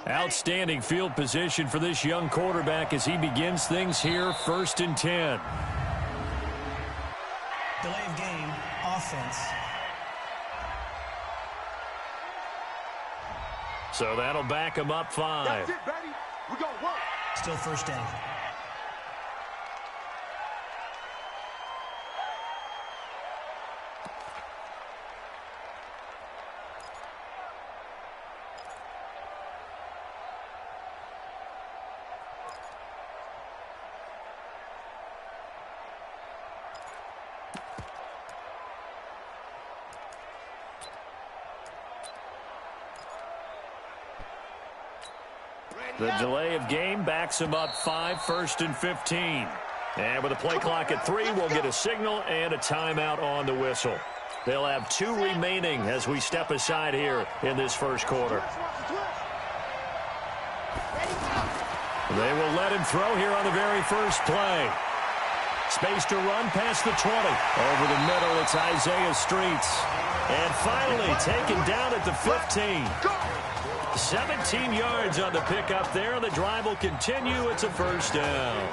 Outstanding field position for this young quarterback as he begins things here, 1st and 10. Delay of game, offense. So that'll back him up 5. That's it, baby. We're going to work. Still first down. The delay of game backs him up 5, 1st and 15. And with a play clock at 3, we'll get a signal and a timeout on the whistle. They'll have 2 remaining as we step aside here in this first quarter. They will let him throw here on the very first play. Space to run past the 20. Over the middle, it's Isaiah Streets. And finally taken down at the 15. 17 yards on the pickup there. The drive will continue. It's a first down.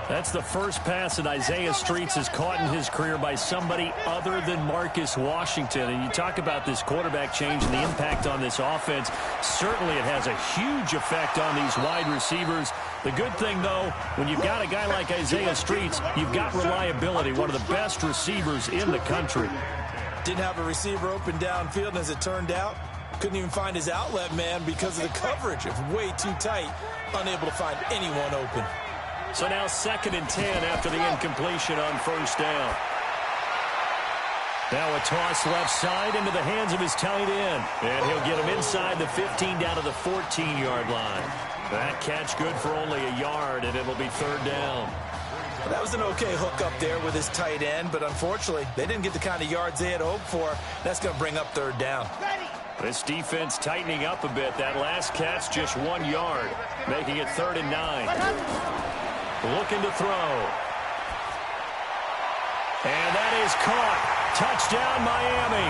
That's the first pass that Isaiah Streets has caught in his career by somebody other than Marcus Washington. And you talk about this quarterback change and the impact on this offense. Certainly it has a huge effect on these wide receivers. The good thing, though, when you've got a guy like Isaiah Streets, you've got reliability, one of the best receivers in the country. Didn't have a receiver open downfield, and as it turned out, couldn't even find his outlet man because of the coverage. It was way too tight, unable to find anyone open. So now 2nd and 10 after the incompletion on first down. Now a toss left side into the hands of his tight end. And he'll get him inside the 15 down to the 14-yard line. That catch good for only a yard, and it'll be 3rd down. Well, that was an okay hook up there with his tight end, but unfortunately, they didn't get the kind of yards they had hoped for. That's going to bring up 3rd down. This defense tightening up a bit. That last catch just 1 yard, making it 3rd and 9. Looking to throw. And that is caught. Touchdown, Miami.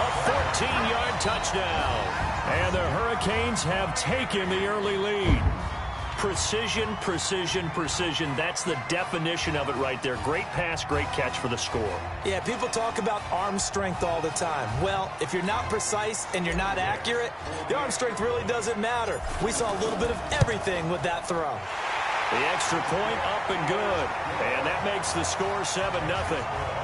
A 14-yard touchdown. And the Hurricanes have taken the early lead. Precision, precision, precision. That's the definition of it right there. Great pass, great catch for the score. Yeah, people talk about arm strength all the time. Well, if you're not precise and you're not accurate, the arm strength really doesn't matter. We saw a little bit of everything with that throw. The extra point up and good. And that makes the score 7-0.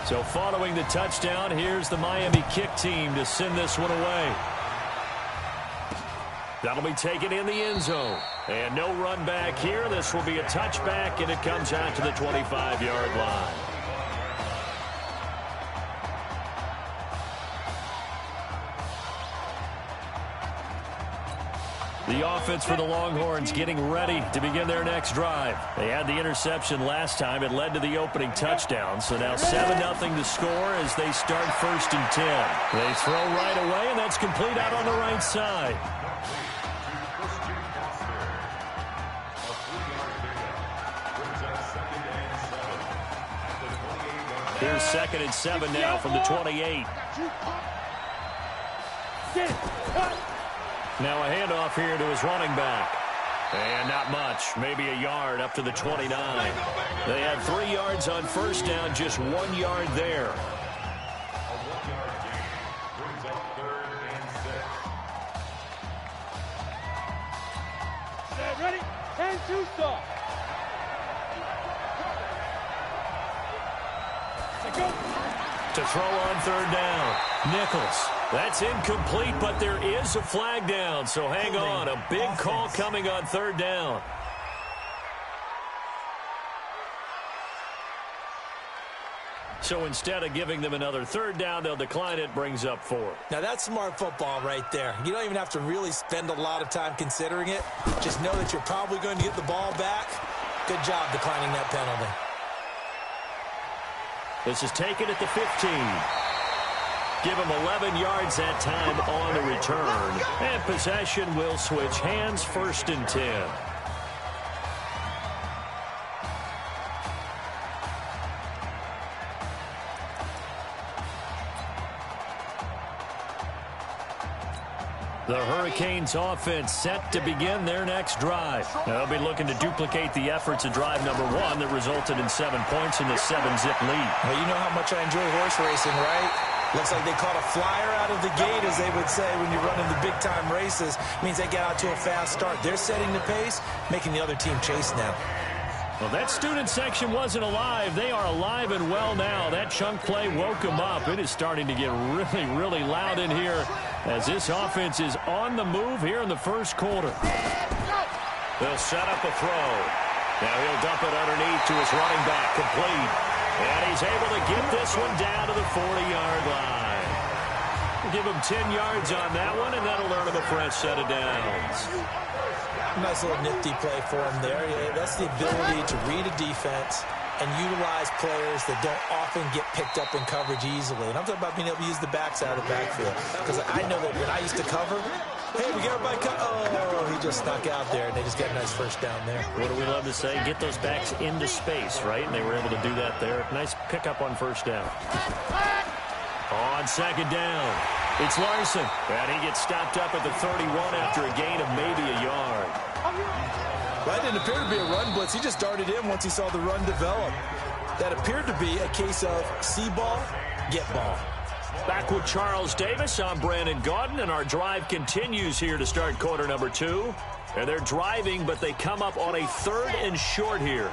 So following the touchdown, here's the Miami kick team to send this one away. That'll be taken in the end zone. And no run back here. This will be a touchback, and it comes out to the 25-yard line. The offense for the Longhorns getting ready to begin their next drive. They had the interception last time. It led to the opening touchdown. So now 7-0 to score as they start 1st and 10. They throw right away, and that's complete out on the right side. Here's 2nd and 7 now from the 28. Now a handoff here to his running back. And not much, maybe a yard up to the 29. They had 3 yards on first down, just 1 yard there. Ready? 10-2 stop. To throw on 3rd down. Nichols. That's incomplete, but there is a flag down, so hang on. A big call coming on 3rd down. So instead of giving them another 3rd down, they'll decline it, brings up 4. Now that's smart football right there. You don't even have to really spend a lot of time considering it. Just know that you're probably going to get the ball back. Good job declining that penalty. This is taken at the 15. Give him 11 yards that time on the return. And possession will switch hands, 1st and 10. The Hurricanes offense set to begin their next drive. They'll be looking to duplicate the efforts of drive number 1 that resulted in 7 points in the 7-zip lead. Well, you know how much I enjoy horse racing, right? Looks like they caught a flyer out of the gate, as they would say when you're running the big-time races. Means they get out to a fast start. They're setting the pace, making the other team chase now. Well, that student section wasn't alive. They are alive and well now. That chunk play woke them up. It is starting to get really, really loud in here as this offense is on the move here in the first quarter. They'll set up a throw. Now he'll dump it underneath to his running back, complete. And he's able to get this one down to the 40-yard line. We'll give him 10 yards on that one, and that'll earn him a fresh set of downs. Nice little nifty play for him there. Yeah, that's the ability to read a defense and utilize players that don't often get picked up in coverage easily. And I'm talking about being able to use the backside of the backfield. Because I know that when I used to cover, hey, we got everybody oh, he just snuck out there, and they just got a nice first down there. What do we love to say? Get those backs into space, right? And they were able to do that there. Nice pickup on first down. On second down, it's Larson. And he gets stopped up at the 31 after a gain of maybe a yard. That didn't appear to be a run blitz. He just darted in once he saw the run develop. That appeared to be a case of see ball, get ball. Back with Charles Davis. I'm Brandon Gaudin, and our drive continues here to start quarter number 2. And they're driving, but they come up on a 3rd and short here.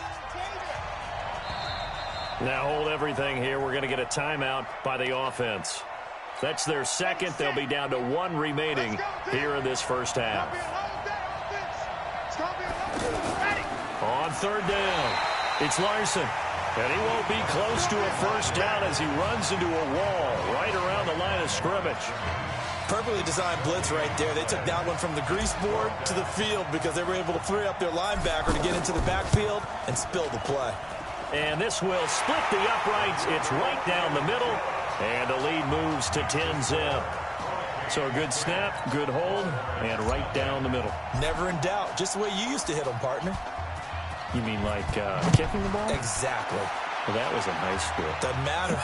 Now hold everything here. We're going to get a timeout by the offense. That's their second. They'll be down to 1 remaining here in this first half. On 3rd down, it's Larson. And he won't be close to a first down as he runs into a wall right around the line of scrimmage. Perfectly designed blitz right there. They took that one from the grease board to the field because they were able to free up their linebacker to get into the backfield and spill the play. And this will split the uprights. It's right down the middle. And the lead moves to 10-zip. So a good snap, good hold, and right down the middle. Never in doubt. Just the way you used to hit them, partner. You mean like kicking the ball? Exactly. Well, that was in high school. Doesn't matter.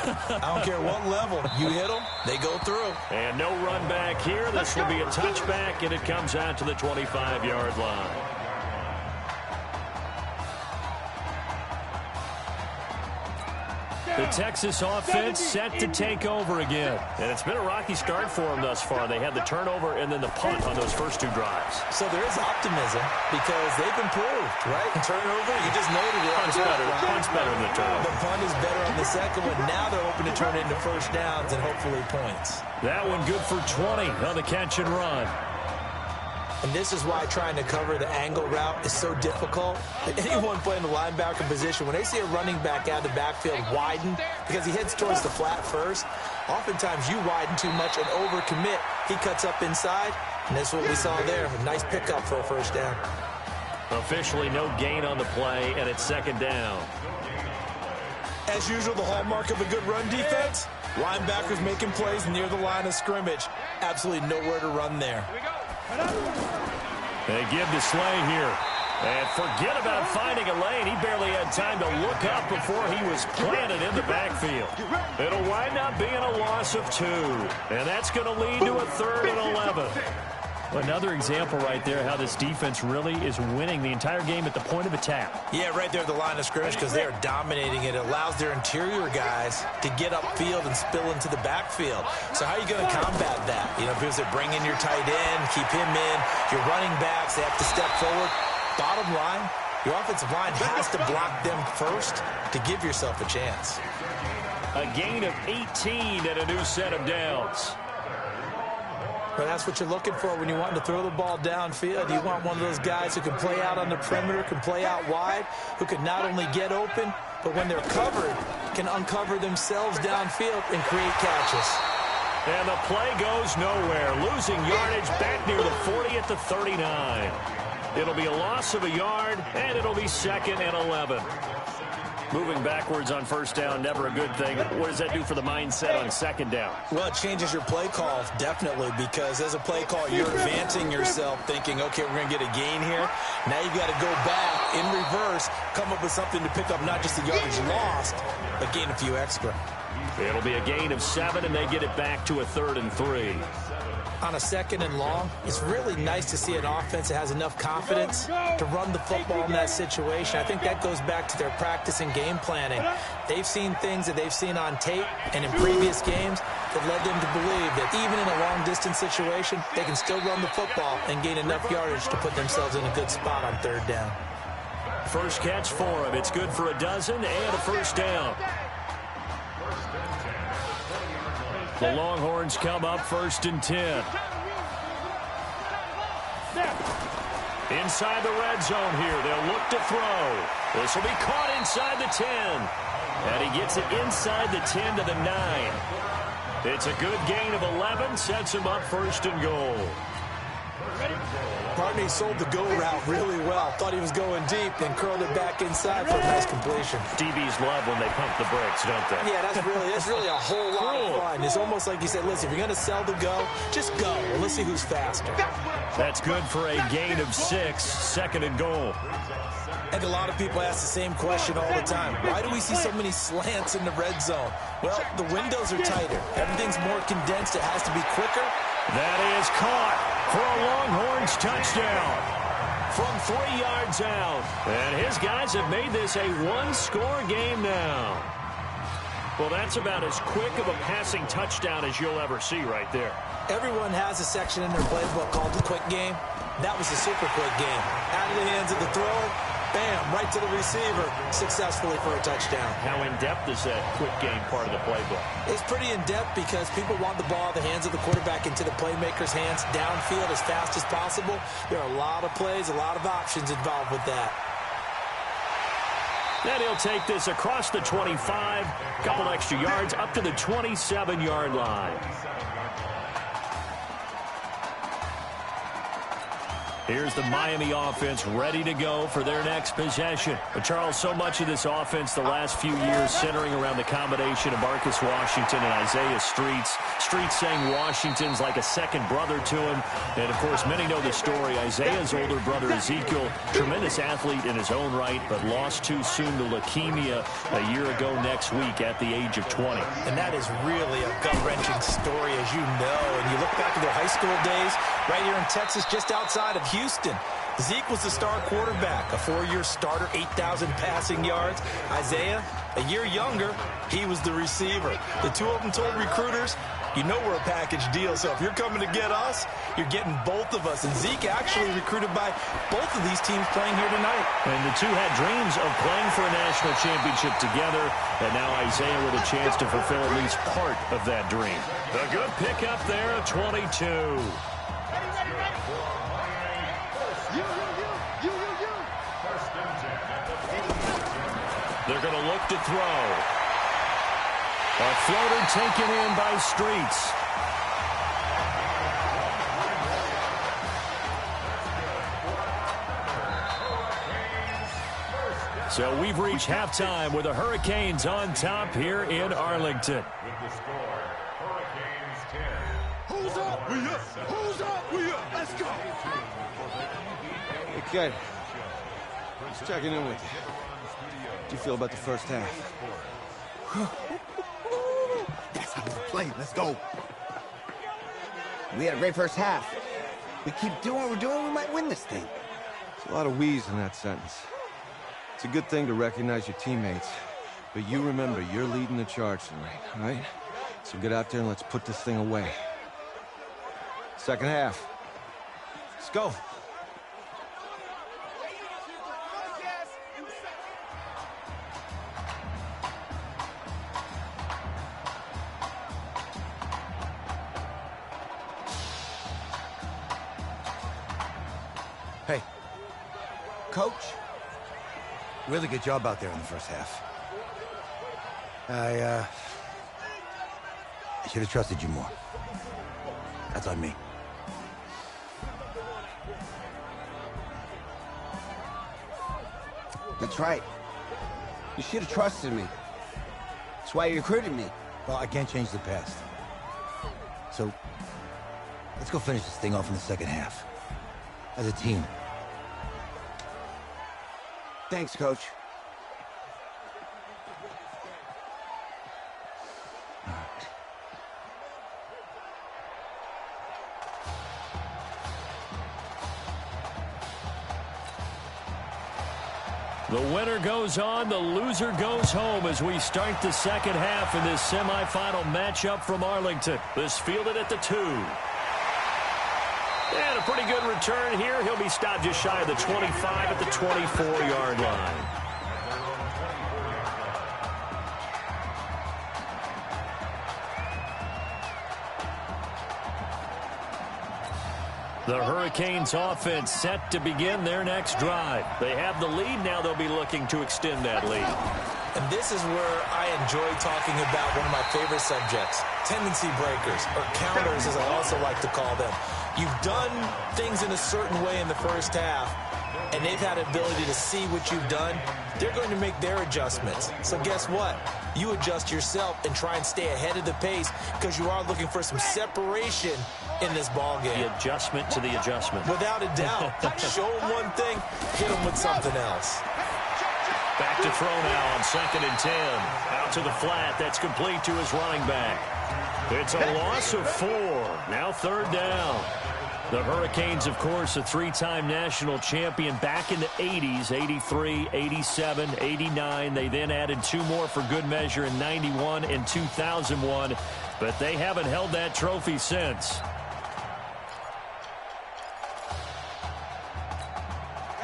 I don't care what level. You hit them, they go through. And no run back here. This will be a touchback, and it comes out to the 25-yard line. The Texas offense set to take over again. And it's been a rocky start for them thus far. They had the turnover and then the punt on those first 2 drives. So there is optimism because they've improved, right? Turnover, you just noted it. Punt's better than the turnover. The punt is better on the second one. Now they're hoping to turn it into first downs and hopefully points. That one good for 20 on the catch and run. And this is why trying to cover the angle route is so difficult. Anyone playing the linebacker position, when they see a running back out of the backfield widen, because he heads towards the flat first, oftentimes you widen too much and overcommit. He cuts up inside, and that's what we saw there. A nice pickup for a first down. Officially no gain on the play, and it's second down. As usual, the hallmark of a good run defense, linebackers making plays near the line of scrimmage. Absolutely nowhere to run there. They give to Slay here. And forget about finding a lane. He barely had time to look up before he was planted in the backfield. It'll wind up being a loss of 2. And that's going to lead to a 3rd and 11. Another example right there how this defense really is winning the entire game at the point of attack. Yeah, right there at the line of scrimmage because they are dominating it. It allows their interior guys to get upfield and spill into the backfield. So how are you going to combat that? You know, because they bring in your tight end, keep him in. Your running backs, they have to step forward. Bottom line, your offensive line has to block them first to give yourself a chance. A gain of 18 and a new set of downs. But that's what you're looking for when you want to throw the ball downfield. You want one of those guys who can play out on the perimeter, can play out wide, who can not only get open, but when they're covered, can uncover themselves downfield and create catches. And the play goes nowhere. Losing yardage back near the 40 at the 39. It'll be a loss of a yard, and it'll be 2nd and 11. Moving backwards on first down, never a good thing. What does that do for the mindset on second down? Well, it changes your play call, definitely, because as a play call, you're advancing yourself thinking, okay, we're going to get a gain here. Now you've got to go back in reverse, come up with something to pick up not just the yardage lost, but gain a few extra. It'll be a gain of 7, and they get it back to a 3rd and 3. on a 2nd and long, it's really nice to see an offense that has enough confidence to run the football in that situation. I think that goes back to their practice and game planning. They've seen things that they've seen on tape and in previous games that led them to believe that even in a long-distance situation, they can still run the football and gain enough yardage to put themselves in a good spot on 3rd down. First catch for him. It's good for a dozen and a first down. The Longhorns come up 1st and 10. Inside the red zone here. They'll look to throw. This will be caught inside the 10. And he gets it inside the 10 to the 9. It's a good gain of 11. Sets him up 1st and goal. Partney sold the go route really well. Thought he was going deep, then curled it back inside for a nice completion. DBs love when they pump the brakes, don't they? Yeah, that's really a whole lot of fun. It's almost like you said, listen, if you're going to sell the go, just go. Well, let's see who's faster. That's good for a gain of 6. 2nd and goal. And a lot of people ask the same question all the time. Why do we see so many slants in the red zone? Well, the windows are tighter. Everything's more condensed. It has to be quicker. That is caught for a Longhorns touchdown from 3 yards out. And his guys have made this a 1-score game now. Well, that's about as quick of a passing touchdown as you'll ever see right there. Everyone has a section in their playbook called the quick game. That was a super quick game. Out of the hands of the thrower, bam, right to the receiver, successfully for a touchdown. How in-depth is that quick game part of the playbook? It's pretty in-depth because people want the ball in the hands of the quarterback into the playmaker's hands downfield as fast as possible. There are a lot of plays, a lot of options involved with that. Then he'll take this across the 25, couple extra yards up to the 27-yard line. Here's the Miami offense ready to go for their next possession. But Charles, so much of this offense the last few years centering around the combination of Marcus Washington and Isaiah Streets. Streets saying Washington's like a second brother to him. And, of course, many know the story. Isaiah's older brother, Ezekiel, tremendous athlete in his own right, but lost too soon to leukemia a year ago next week at the age of 20. And that is really a gut-wrenching story, as you know. And you look back at their high school days right here in Texas, just outside of Houston. Zeke was the star quarterback, a 4-year starter, 8,000 passing yards. Isaiah, a year younger, he was the receiver. The two of them told recruiters, you know we're a package deal, so if you're coming to get us, you're getting both of us. And Zeke actually recruited by both of these teams playing here tonight. And the two had dreams of playing for a national championship together, and now Isaiah with a chance to fulfill at least part of that dream. A good pickup there, 22. They're going to look to throw. A floater taken in by Streets. So we've reached halftime with the Hurricanes on top here in Arlington. With the score, Hurricanes 10. Who's up? We up. Who's up? We up. Let's go. Hey, kid. Just checking in with you. How do you feel about the first half? That's how we play. Let's go. We had a great first half. We keep doing what we're doing, we might win this thing. There's a lot of we's in that sentence. It's a good thing to recognize your teammates, but you remember you're leading the charge tonight, all right? So get out there and let's put this thing away. Second half. Let's go. Hey, Coach, really good job out there in the first half. I should have trusted you more. That's on me. That's right. You should have trusted me. That's why you recruited me. Well, I can't change the past. So, let's go finish this thing off in the second half. As a team. Thanks, Coach. The winner goes on, the loser goes home as we start the second half in this semifinal matchup from Arlington. This fielded at the 2. And a pretty good return here. He'll be stopped just shy of the 25 at the 24-yard line. The Hurricanes offense set to begin their next drive. They have the lead. Now they'll be looking to extend that lead. And this is where I enjoy talking about one of my favorite subjects, tendency breakers, or counters as I also like to call them. You've done things in a certain way in the first half, and they've had the ability to see what you've done. They're going to make their adjustments. So guess what? You adjust yourself and try and stay ahead of the pace because you are looking for some separation in this ball game. The adjustment to the adjustment. Without a doubt. Show them one thing, hit them with something else. Back to throw now on 2nd and 10. Out to the flat. That's complete to his running back. It's a loss of 4. Now 3rd down. The Hurricanes, of course, a 3-time national champion back in the 80s, 83, 87, 89. They then added 2 more for good measure in 91 and 2001, but they haven't held that trophy since.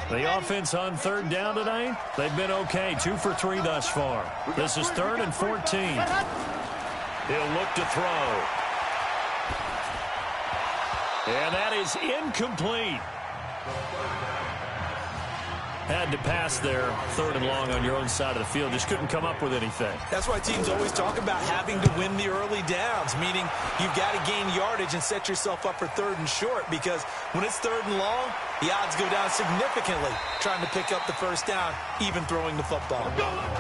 The offense on 3rd down tonight, they've been okay, 2 for 3 thus far. This is 3rd and 14. He'll look to throw. And that is incomplete. Had to pass there, 3rd and long on your own side of the field. Just couldn't come up with anything. That's why teams always talk about having to win the early downs, meaning you've got to gain yardage and set yourself up for 3rd and short, because when it's 3rd and long, the odds go down significantly trying to pick up the first down, even throwing the football.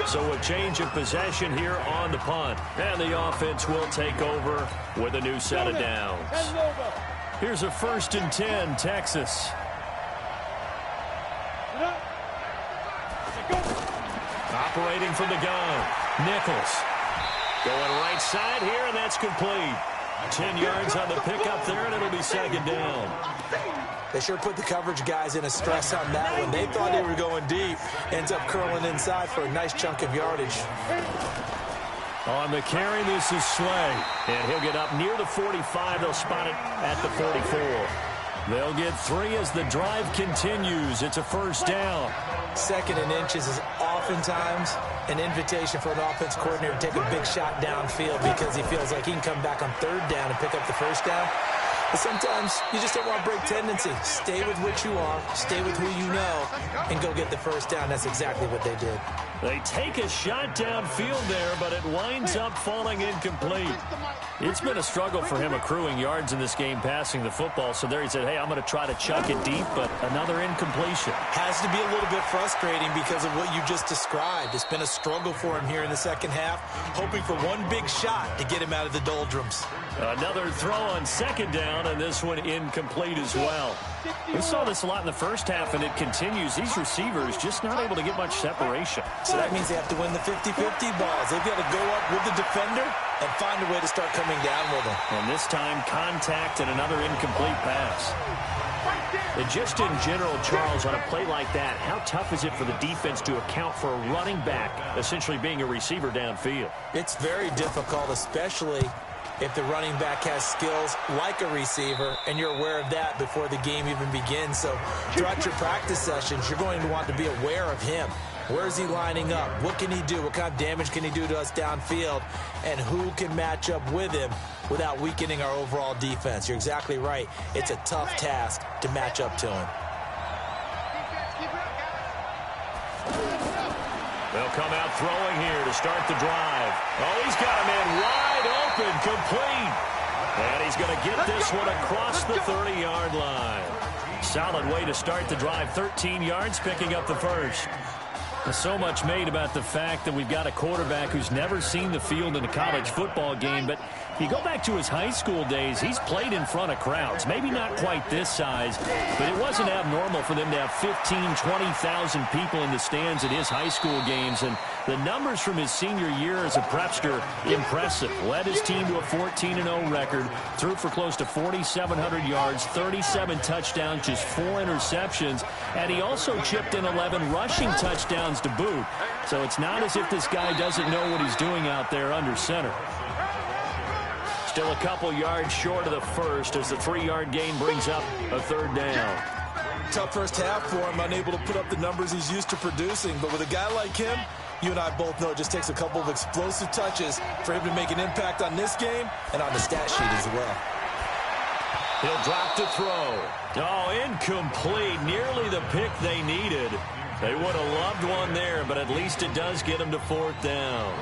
So a change of possession here on the punt. And the offense will take over with a new set of downs. Here's a 1st and 10, Texas. Operating from the gun, Nichols. Going right side here, and that's complete. 10 yards on the pickup there, and it'll be 2nd down. They sure put the coverage guys in a stress on that one. They thought they were going deep. Ends up curling inside for a nice chunk of yardage. On the carry, this is Slay. And he'll get up near the 45. They'll spot it at the 44. They'll get 3 as the drive continues. It's a 1st down. 2nd and inches is oftentimes an invitation for an offense coordinator to take a big shot downfield because he feels like he can come back on 3rd down and pick up the 1st down. But sometimes you just don't want to break tendency. Stay with what you are, stay with who you know, and go get the 1st down. That's exactly what they did. They take a shot downfield there, but it winds up falling incomplete. It's been a struggle for him accruing yards in this game passing the football. So there he said, hey, I'm going to try to chuck it deep, but another incompletion. Has to be a little bit frustrating because of what you just described. It's been a struggle for him here in the second half, hoping for one big shot to get him out of the doldrums. Another throw on 2nd down, and this one incomplete as well. We saw this a lot in the first half, and it continues. These receivers just not able to get much separation. So that means they have to win the 50-50 balls. They've got to go up with the defender and find a way to start coming down with them. And this time, contact and another incomplete pass. And just in general, Charles, on a play like that, how tough is it for the defense to account for a running back essentially being a receiver downfield? It's very difficult, especially if the running back has skills like a receiver, and you're aware of that before the game even begins. So throughout your practice sessions, you're going to want to be aware of him. Where is he lining up? What can he do? What kind of damage can he do to us downfield? And who can match up with him without weakening our overall defense? You're exactly right. It's a tough task to match up to him. They'll come out throwing here to start the drive. Oh, he's got a man wide open, complete. And he's going to get this one across the 30-yard line. Solid way to start the drive. 13 yards, picking up the 1st. So much made about the fact that we've got a quarterback who's never seen the field in a college football game, but you go back to his high school days, he's played in front of crowds. Maybe not quite this size, but it wasn't abnormal for them to have 15,000, 20,000 people in the stands at his high school games, and the numbers from his senior year as a prepster, impressive. Led his team to a 14-0 record, threw for close to 4,700 yards, 37 touchdowns, just 4 interceptions, and he also chipped in 11 rushing touchdowns hands to boot. So it's not as if this guy doesn't know what he's doing out there under center. Still a couple yards short of the first as the 3-yard gain brings up a third down. Tough first half for him, unable to put up the numbers he's used to producing. But with a guy like him, you and I both know it just takes a couple of explosive touches for him to make an impact on this game and on the stat sheet as well. He'll drop to throw. Oh, incomplete. Nearly the pick they needed. They would have loved one there, but at least it does get them to 4th down.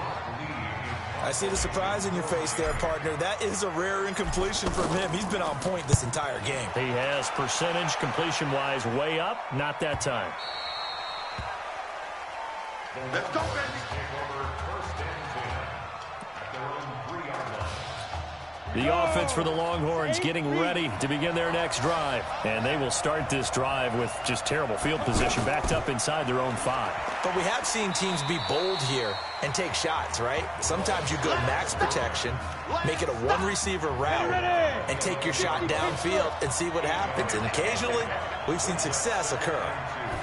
I see the surprise in your face there, partner. That is a rare incompletion from him. He's been on point this entire game. He has percentage completion-wise way up. Not that time. Let's go, baby. Take over 1st and 10 at their own 3-yard line. The offense for the Longhorns getting ready to begin their next drive. And they will start this drive with just terrible field position, backed up inside their own 5. But we have seen teams be bold here and take shots, right? Sometimes you go max protection, make it a one-receiver route, and take your shot downfield and see what happens. And occasionally, we've seen success occur.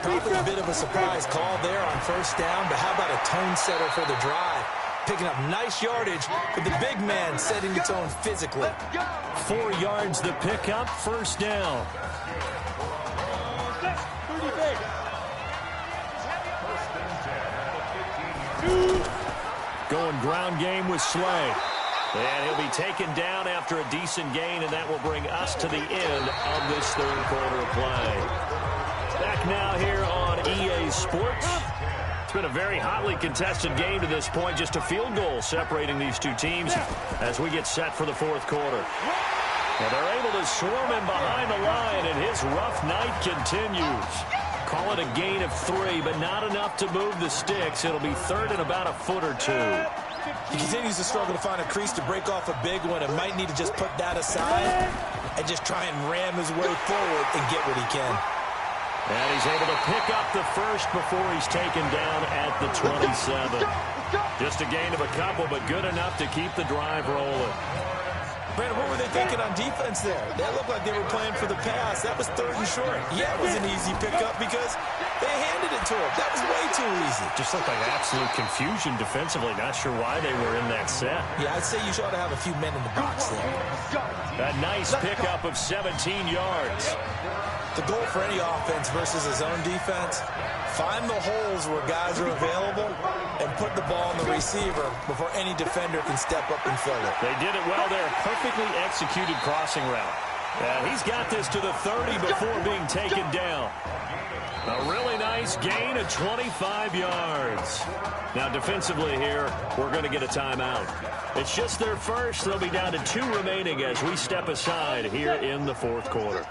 Probably a bit of a surprise call there on 1st down, but how about a tone setter for the drive? Picking up nice yardage with the big man setting the tone physically. 4 yards the pickup, 1st down. Going ground game with Slay. And he'll be taken down after a decent gain, and that will bring us to the end of this 3rd quarter play. Back now here on EA Sports. It's been a very hotly contested game to this point. Just a field goal separating these two teams as we get set for the 4th quarter. And they're able to swarm him behind the line, and his rough night continues. Call it a gain of 3, but not enough to move the sticks. It'll be 3rd and about a foot or 2. He continues to struggle to find a crease to break off a big one and might need to just put that aside and just try and ram his way forward and get what he can. And he's able to pick up the first before he's taken down at the 27. Just a gain of a couple, but good enough to keep the drive rolling. Brandon, what were they thinking on defense there? That looked like they were playing for the pass. That was 3rd and short. Yeah, it was an easy pickup because they handed it to him. That was way too easy. Just looked like absolute confusion defensively. Not sure why they were in that set. Yeah, I'd say you ought to have a few men in the box there. A nice pickup of 17 yards. The goal for any offense versus his own defense, find the holes where guys are available and put the ball on the receiver before any defender can step up and fill it. They did it well there. Perfectly executed crossing route. He's got this to the 30 before being taken down. A really nice gain of 25 yards. Now defensively here, we're going to get a timeout. It's just their first. They'll be down to 2 remaining as we step aside here in the 4th quarter.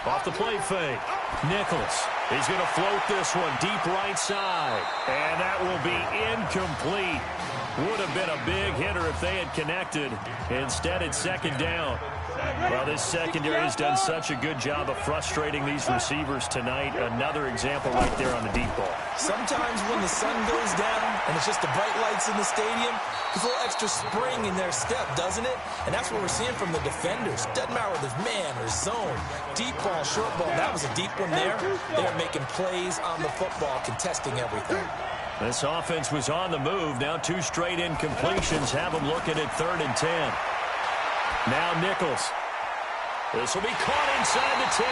Off the play fake. Nichols. He's going to float this one deep right side. And that will be incomplete. Would have been a big hitter if they had connected. Instead, it's 2nd down. Well, this secondary has done such a good job of frustrating these receivers tonight. Another example right there on the deep ball. Sometimes when the sun goes down and it's just the bright lights in the stadium, there's a little extra spring in their step, doesn't it? And that's what we're seeing from the defenders. Doesn't matter whether it's man or zone. Deep ball, short ball. That was a deep one there. They're making plays on the football, contesting everything. This offense was on the move. Now 2 straight incompletions have them looking at 3rd and 10. Now Nichols. This will be caught inside the 10.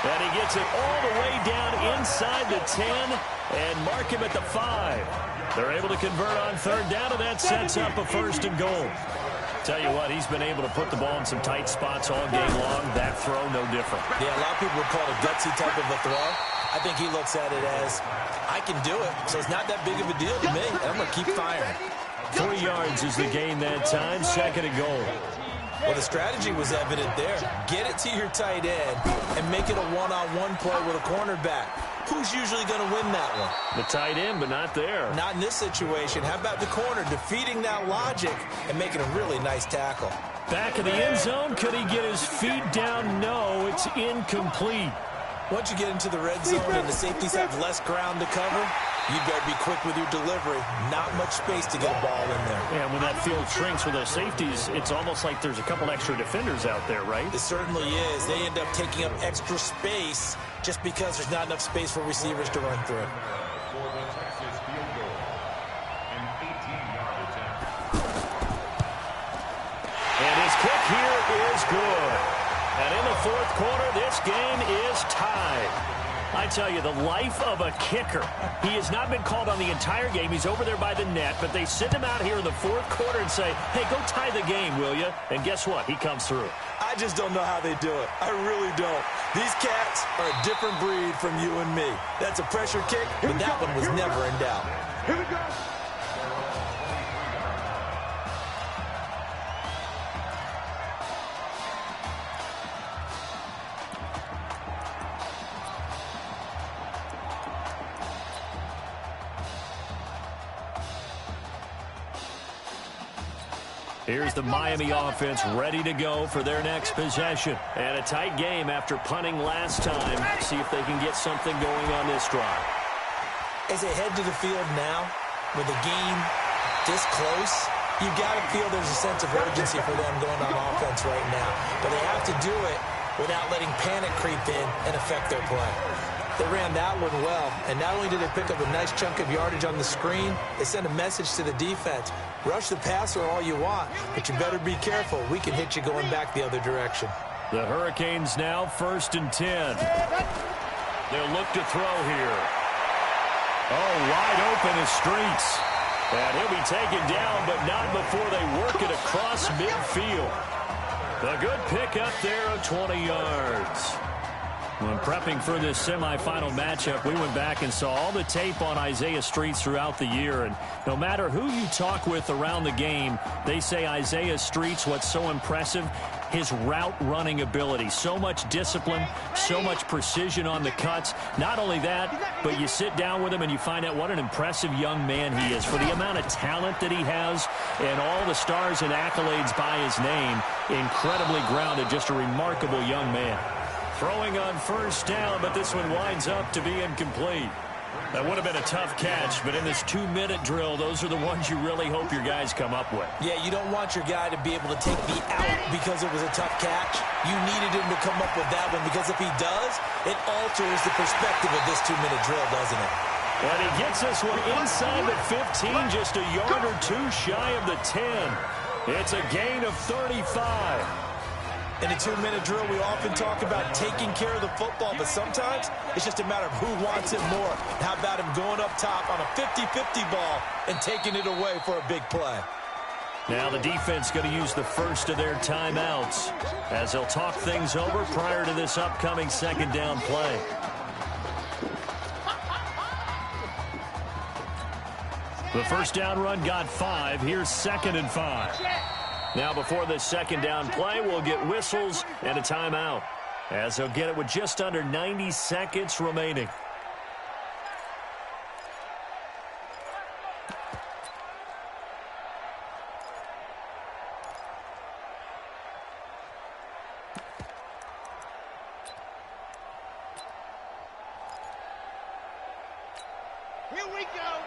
And he gets it all the way down inside the 10 and mark him at the 5. They're able to convert on 3rd down, and that sets up a 1st and goal. Tell you what, he's been able to put the ball in some tight spots all game long. That throw, no different. Yeah, a lot of people would call it a gutsy type of a throw. I think he looks at it as, I can do it, so it's not that big of a deal to me. I'm going to keep firing. 3 yards is the gain that time, 2nd and goal. Well, the strategy was evident there. Get it to your tight end and make it a one-on-one play with a cornerback. Who's usually going to win that one? The tight end, but not there. Not in this situation. How about the corner defeating that logic and making a really nice tackle? Back of the end zone. Could he get his feet down? No, it's incomplete. Once you get into the red zone and the safeties have less ground to cover, you better be quick with your delivery. Not much space to get a ball in there. Yeah, when that field shrinks with those safeties, it's almost like there's a couple extra defenders out there, right? It certainly is. They end up taking up extra space just because there's not enough space for receivers to run through. For the Texas field goal, an 18-yard attempt. And his kick here is good. And in the fourth quarter, this game is tied. I tell you, the life of a kicker. He has not been called on the entire game. He's over there by the net, but they send him out here in the fourth quarter and say, hey, go tie the game, will you? And guess what? He comes through. I just don't know how they do it. I really don't. These cats are a different breed from you and me. That's a pressure kick, but that one was never in doubt. Here we go. Here's the Miami offense ready to go for their next possession. And a tight game after punting last time. See if they can get something going on this drive. As they head to the field now, with the game this close, you've got to feel there's a sense of urgency for them going on offense right now. But they have to do it without letting panic creep in and affect their play. They ran that one well, and not only did they pick up a nice chunk of yardage on the screen, they sent a message to the defense. Rush the passer all you want, but you better be careful. We can hit you going back the other direction. The Hurricanes now 1st and 10. They'll look to throw here. Oh, wide open is Streets. And he'll be taken down, but not before they work it across midfield. A good pick up there of 20 yards. When prepping for this semifinal matchup, we went back and saw all the tape on Isaiah Streets throughout the year. And no matter who you talk with around the game, they say Isaiah Streets, what's so impressive, his route running ability. So much discipline, so much precision on the cuts. Not only that, but you sit down with him and you find out what an impressive young man he is. For the amount of talent that he has and all the stars and accolades by his name, incredibly grounded, just a remarkable young man. Throwing on first down, but this one winds up to be incomplete. That would have been a tough catch, but in this 2-minute drill, those are the ones you really hope your guys come up with. Yeah, you don't want your guy to be able to take the out because it was a tough catch. You needed him to come up with that one, because if he does, it alters the perspective of this 2-minute drill, doesn't it? And he gets this one inside the 15, just a yard or two shy of the 10. It's a gain of 35. In a 2-minute drill, we often talk about taking care of the football, but sometimes it's just a matter of who wants it more. How about him going up top on a 50-50 ball and taking it away for a big play? Now the defense going to use the first of their timeouts as they'll talk things over prior to this upcoming second down play. The first down run got 5. Here's 2nd and 5. Now before this second down play, we'll get whistles and a timeout, as they'll get it with just under 90 seconds remaining. Here we go.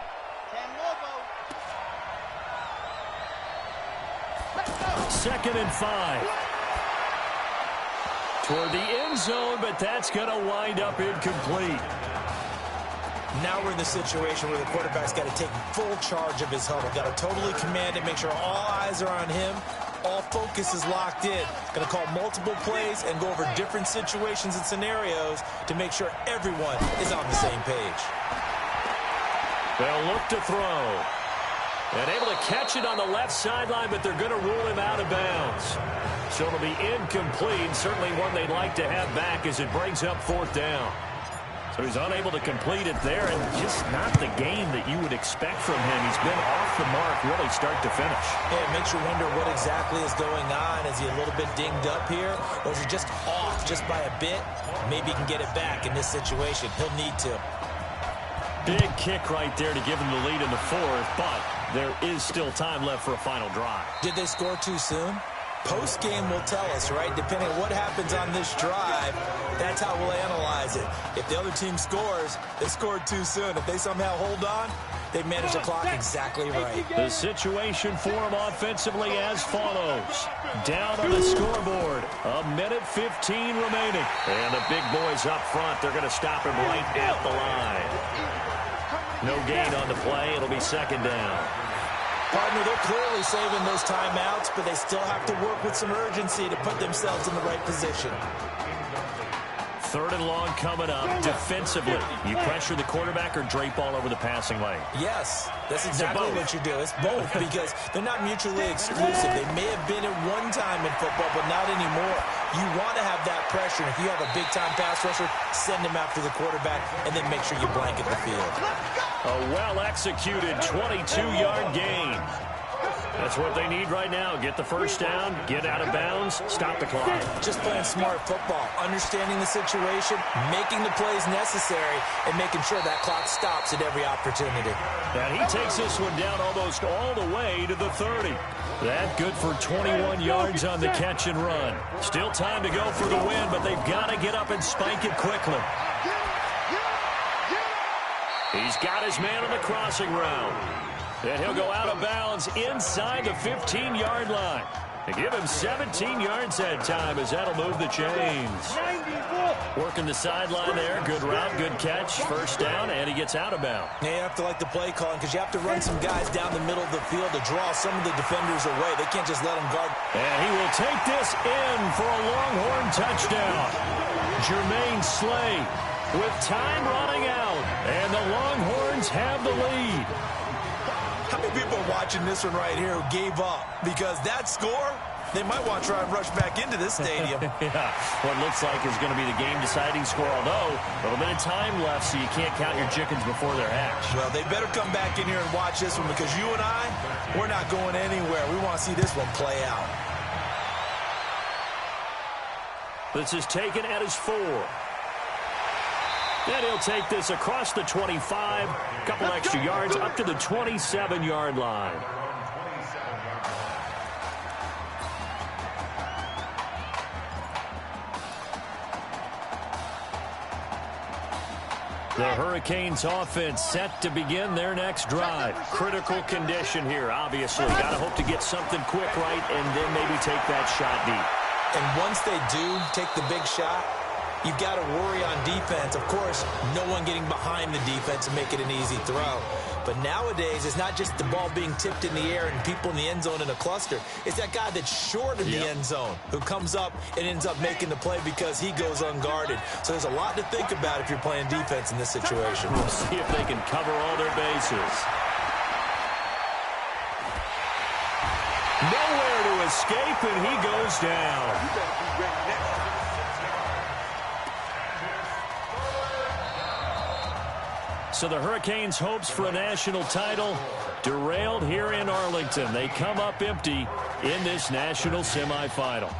Lobo. 2nd and 5. Toward the end zone, but that's going to wind up incomplete. Now we're in the situation where the quarterback's got to take full charge of his huddle. Got to totally command it, make sure all eyes are on him. All focus is locked in. Going to call multiple plays and go over different situations and scenarios to make sure everyone is on the same page. They'll look to throw. And able to catch it on the left sideline, but they're going to rule him out of bounds. So it'll be incomplete. Certainly one they'd like to have back as it brings up 4th down. So he's unable to complete it there, and just not the game that you would expect from him. He's been off the mark really start to finish. Yeah, it makes you wonder what exactly is going on. Is he a little bit dinged up here, or is he just off just by a bit? Maybe he can get it back in this situation. He'll need to. Big kick right there to give him the lead in the 4th, but there is still time left for a final drive. Did they score too soon? Post-game will tell us, right? Depending on what happens on this drive, that's how we'll analyze it. If the other team scores, they scored too soon. If they somehow hold on, they manage the clock exactly right. The situation for them offensively as follows. Down on the scoreboard, 1:15 remaining. And the big boys up front, they're going to stop him right at the line. No gain on the play. It'll be second down. Partner, they're clearly saving those timeouts, but they still have to work with some urgency to put themselves in the right position. Third and long coming up. Defensively, you pressure the quarterback or drape all over the passing lane? Yes, that's exactly what you do. It's both because they're not mutually exclusive. They may have been at one time in football, but not anymore. You want to have that pressure. And if you have a big-time pass rusher, send him after the quarterback and then make sure you blanket the field. A well-executed 22-yard gain. That's what they need right now. Get the first down, get out of bounds, stop the clock. Just playing smart football, understanding the situation, making the plays necessary, and making sure that clock stops at every opportunity. And he takes this one down almost all the way to the 30. That good for 21 yards on the catch and run. Still time to go for the win, but they've got to get up and spike it quickly. He's got his man on the crossing route. And he'll go out of bounds inside the 15-yard line. They give him 17 yards that time as that'll move the chains. Working the sideline there. Good route, good catch. First down, and he gets out of bounds. Yeah, you have to like the play calling because you have to run some guys down the middle of the field to draw some of the defenders away. They can't just let them guard. And he will take this in for a Longhorn touchdown. Jermaine Slay with time running out. And the Longhorns have the lead. How many people are watching this one right here who gave up? Because that score, they might want to try and rush back into this stadium. Yeah, what looks like is going to be the game-deciding score, although a little bit of time left, so you can't count your chickens before they're hatched. Well, they better come back in here and watch this one because you and I, we're not going anywhere. We want to see this one play out. This is taken at his 4. And he'll take this across the 25, a couple extra yards up to the 27-yard line. The Hurricanes offense set to begin their next drive. Critical condition here, obviously. Got to hope to get something quick right and then maybe take that shot deep. And once they do take the big shot, you've got to worry on defense. Of course, no one getting behind the defense and make it an easy throw. But nowadays, it's not just the ball being tipped in the air and people in the end zone in a cluster. It's that guy that's short of the end zone who comes up and ends up making the play because he goes unguarded. So there's a lot to think about if you're playing defense in this situation. We'll see if they can cover all their bases. Nowhere to escape, and he goes down. So the Hurricanes' hopes for a national title derailed here in Arlington. They come up empty in this national semifinal.